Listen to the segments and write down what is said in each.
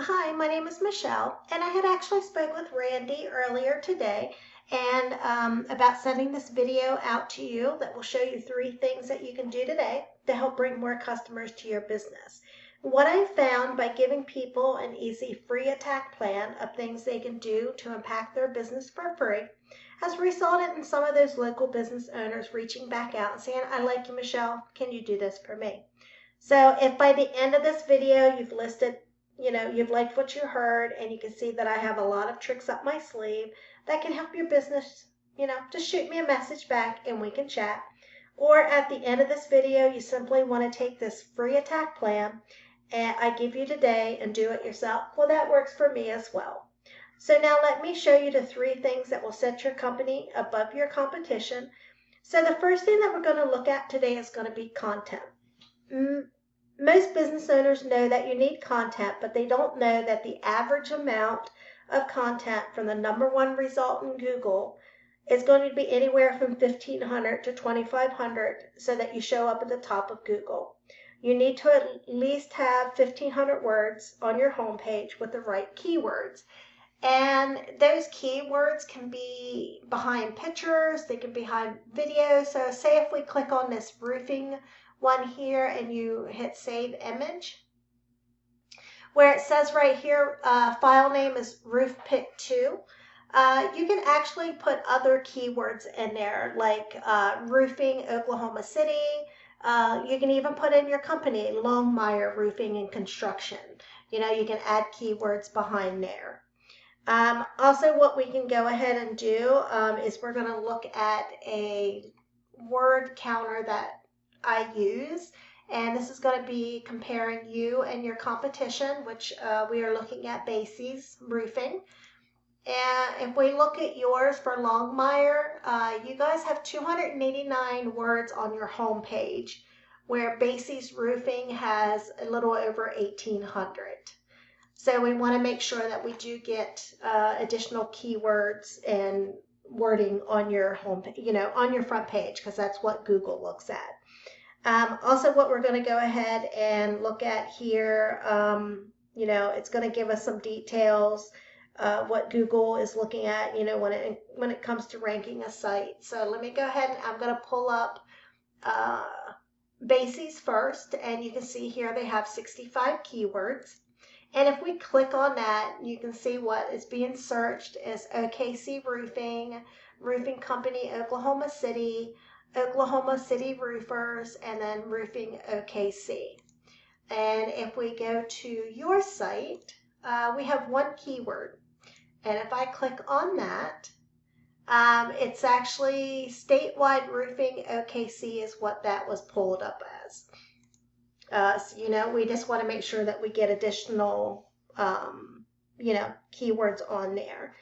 Hi, my name is Michelle, and I had actually spoke with Randy earlier today and about sending this video out to you that will show you 3 things that you can do today to help bring more customers to your business. What I found by giving people an easy free attack plan of things they can do to impact their business for free has resulted in some of those local business owners reaching back out and saying, I like you, Michelle, can you do this for me? So if by the end of this video you've listed, you've liked what you heard and you can see that I have a lot of tricks up my sleeve that can help your business, just shoot me a message back and we can chat. Or at the end of this video, you simply want to take this free attack plan and I give you today and do it yourself. Well, that works for me as well. So now let me show you the 3 things that will set your company above your competition. So the first thing that we're going to look at today is going to be content. Most business owners know that you need content, but they don't know that the average amount of content from the #1 result in Google is going to be anywhere from 1,500 to 2,500 so that you show up at the top of Google. You need to at least have 1,500 words on your homepage with the right keywords. And those keywords can be behind pictures, they can be behind videos. So say if we click on this roofing one here and you hit save image, where it says right here, file name is roofpic2, you can actually put other keywords in there like roofing Oklahoma City. You can even put in your company, Longmire Roofing and Construction. You can add keywords behind there. Also, what we can go ahead and do is we're going to look at a word counter that I use, and this is going to be comparing you and your competition, which we are looking at Bases Roofing. And if we look at yours for Longmire, you guys have 289 words on your home page, where Bases Roofing has a little over 1,800. So we want to make sure that we do get additional keywords and wording on your home, on your front page, because that's what Google looks at. Also, what we're going to go ahead and look at here, it's going to give us some details, what Google is looking at, when it comes to ranking a site. So let me go ahead and I'm going to pull up Bases first, and you can see here they have 65 keywords. And if we click on that, you can see what is being searched is OKC Roofing, Roofing Company, Oklahoma City roofers, and then Roofing OKC. And if we go to your site, we have 1 keyword. And if I click on that, it's actually statewide Roofing OKC is what that was pulled up as. So, we just want to make sure that we get additional, keywords on there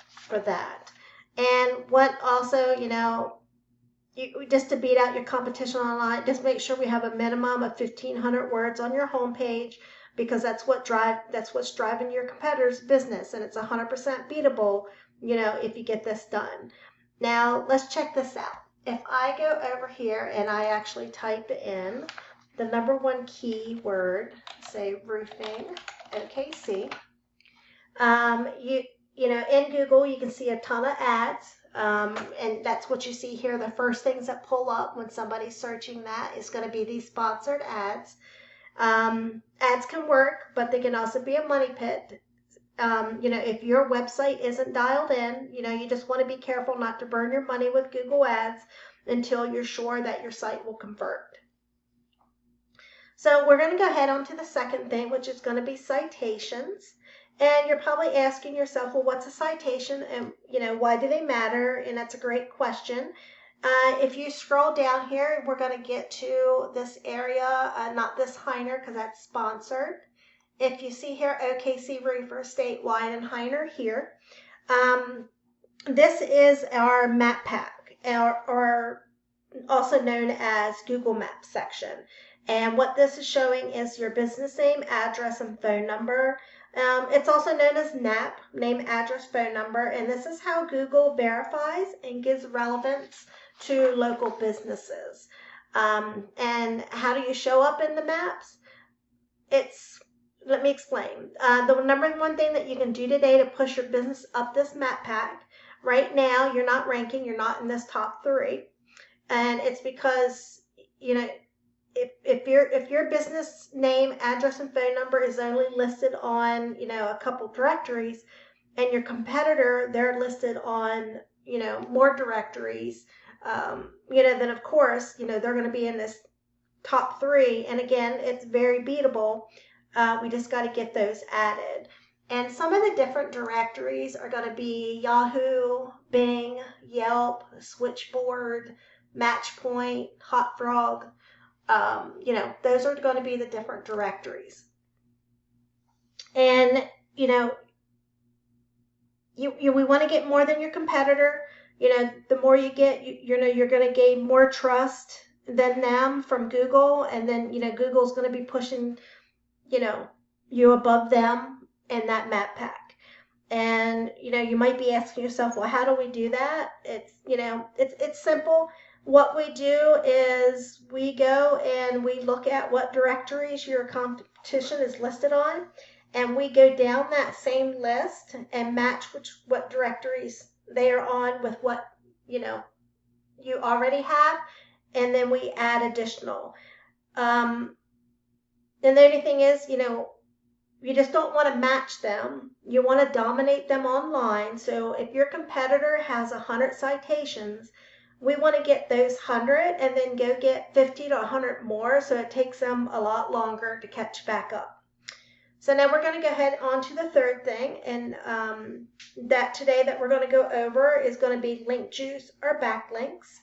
for that. And what also, just to beat out your competition online, just make sure we have a minimum of 1,500 words on your homepage, because that's what's driving your competitor's business, and it's 100% beatable, if you get this done. Now, let's check this out. If I go over here and I actually type in the #1 keyword, say roofing OKC, in Google you can see a ton of ads, and that's what you see here. The first things that pull up when somebody's searching that is going to be these sponsored ads. Ads can work, but they can also be a money pit. If your website isn't dialed in, you just want to be careful not to burn your money with Google ads until you're sure that your site will convert. So we're going to go ahead on to the second thing, which is going to be citations. And you're probably asking yourself, well, what's a citation, and why do they matter? And that's a great question. If you scroll down here, we're going to get to this area, not this Heiner, because that's sponsored. If you see here, OKC Roofer statewide and Heiner here, this is our map pack, or also known as Google Maps section. And what this is showing is your business name, address, and phone number. It's also known as NAP, name, address, phone number, and this is how Google verifies and gives relevance to local businesses. And how do you show up in the maps? It's let me explain. The number one thing that you can do today to push your business up this map pack, right now you're not ranking, you're not in this top 3. And it's because, you know, if your business name, address, and phone number is only listed on, a couple directories, and your competitor, they're listed on, more directories, then of course, they're going to be in this top 3. And again, it's very beatable. We just got to get those added. And some of the different directories are going to be Yahoo, Bing, Yelp, Switchboard, Matchpoint, Hot Frog. Those are going to be the different directories. And, we want to get more than your competitor. The more you get, you're going to gain more trust than them from Google. And then, Google's going to be pushing, you above them in that map pack. And, you might be asking yourself, well, how do we do that? It's simple. What we do is we go and we look at what directories your competition is listed on, and we go down that same list and match what directories they are on with what you already have, and then we add additional. And the only thing is, you just don't want to match them. You want to dominate them online. So if your competitor has 100 citations, we want to get those 100 and then go get 50 to 100 more, so it takes them a lot longer to catch back up. So now we're going to go ahead on to the third thing, and that today that we're going to go over is going to be link juice or backlinks.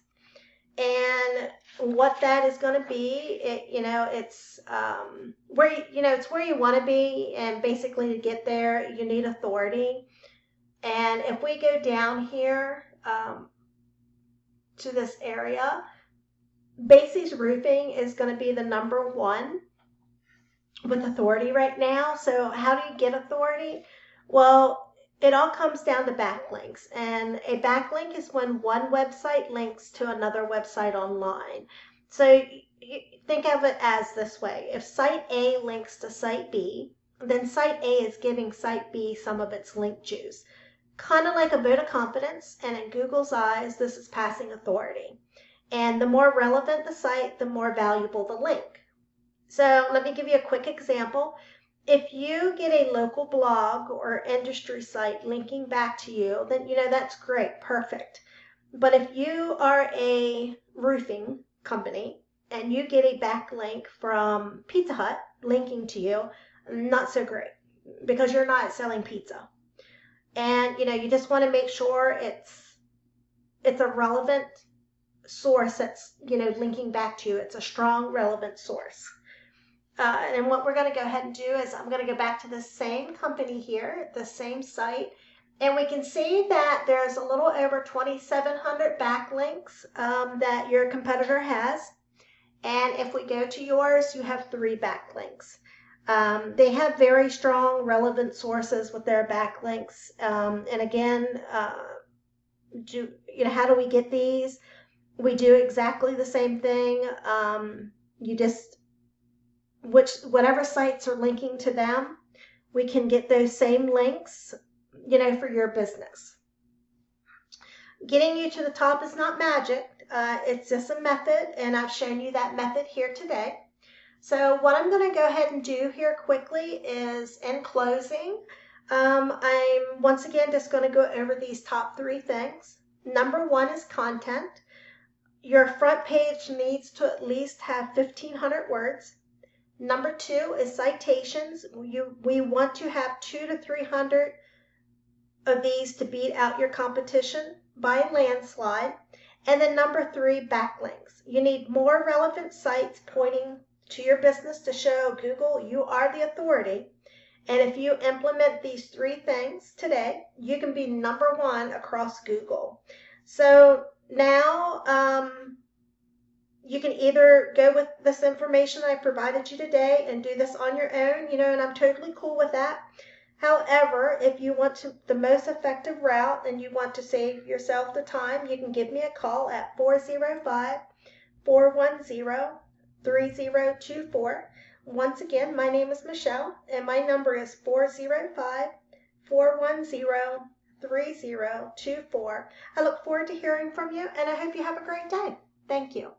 And what that is going to be, it's where it's where you want to be, and basically to get there you need authority. And if we go down here to this area, Basie's Roofing is going to be the number 1 with authority right now. So how do you get authority? Well, it all comes down to backlinks, and a backlink is when one website links to another website online. So you think of it as this way: if site A links to site B, then site A is giving site B some of its link juice, kind of like a vote of confidence. And in Google's eyes, this is passing authority. And the more relevant the site, the more valuable the link. So let me give you a quick example. If you get a local blog or industry site linking back to you, then that's great, perfect. But if you are a roofing company and you get a backlink from Pizza Hut linking to you, not so great, because you're not selling pizza. And you just want to make sure it's a relevant source that's linking back to you. It's a strong, relevant source. And what we're going to go ahead and do is I'm going to go back to the same company here, the same site, and we can see that there's a little over 2,700 backlinks that your competitor has. And if we go to yours, you have 3 backlinks. They have very strong, relevant sources with their backlinks. And again, how do we get these? We do exactly the same thing. You just whatever sites are linking to them, we can get those same links, for your business. Getting you to the top is not magic. It's just a method, and I've shown you that method here today. So what I'm going to go ahead and do here quickly is, in closing, I'm once again just going to go over these top 3 things. Number 1 is content. Your front page needs to at least have 1,500 words. Number 2 is citations. We want to have 200 to 300 of these to beat out your competition by a landslide. And then number 3, backlinks. You need more relevant sites pointing to your business to show Google you are the authority. And if you implement these 3 things today, you can be number 1 across Google. So now, you can either go with this information I provided you today and do this on your own, and I'm totally cool with that. However, if you want the most effective route and you want to save yourself the time, you can give me a call at 405-410-3024. Once again, my name is Michelle, and my number is 405-410-3024. I look forward to hearing from you, and I hope you have a great day. Thank you.